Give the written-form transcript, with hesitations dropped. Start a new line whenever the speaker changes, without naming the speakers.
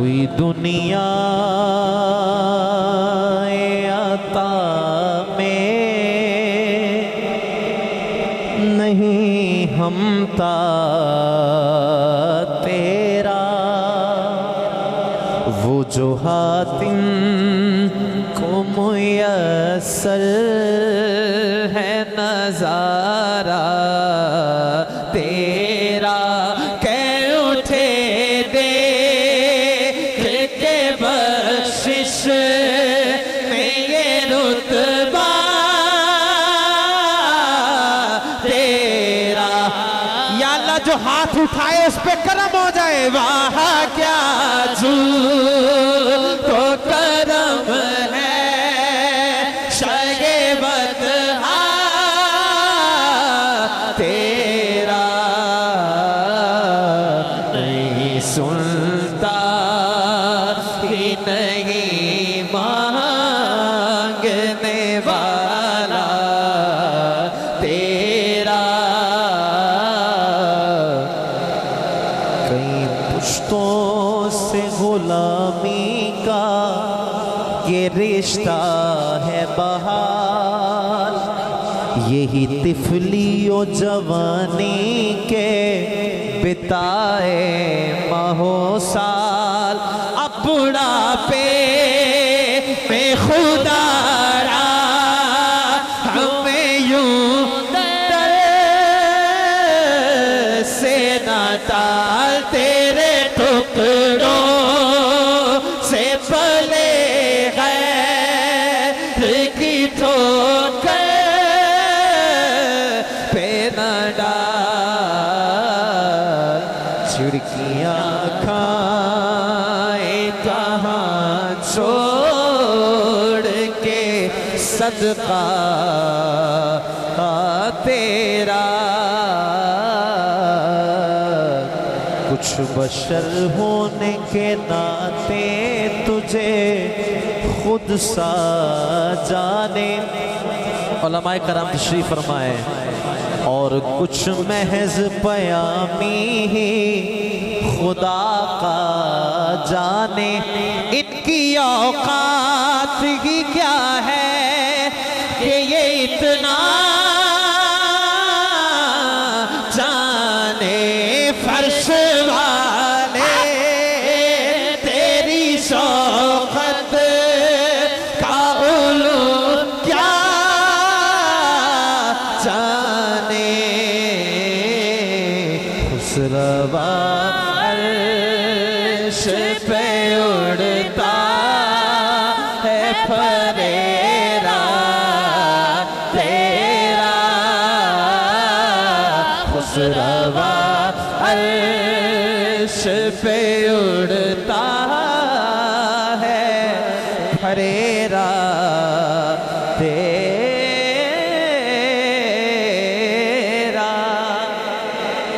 हुई दुनिया आता में नहीं हमता तेरा, वो जो हातिम को मुयस्सर है नजारा तेरा। कह उठे दे के बख्शिश में ये रुतबा तेरा। या अल्लाह जो हाथ उठाए उस पे करम हो जाए। वाह क्या जू तो करम है शगे बदहा तेरा। नहीं सुनता कि नहीं मांगने वाला तेरा। कई पुश्तों से गुलामी का ये रिश्ता है बहाल, यही तिफली और जवानी के बिताए महो साल। अब बुढ़ापे में खुदारा हमें यूं दर से ना टाल, तेरे टुकड़ों से पले गए की ठोकर पे न डाल। खिड़कियां खाए कहाँ छोड़ के सदका तेरा। कुछ बशर होने के नाते तुझे खुद सा जाने उलमाए करम तशरीफ फरमाए, और कुछ महज पयामी ही खुदा का जाने। इनकी औकात ही क्या है कि ये इतना जाने। फर्श वाले तेरी शौकत का उलू क्या जाने। खुसरवा अर्श पे उड़ता है फरेरा तेरा। खुसरवा अर्श पे उड़ता है फरेरा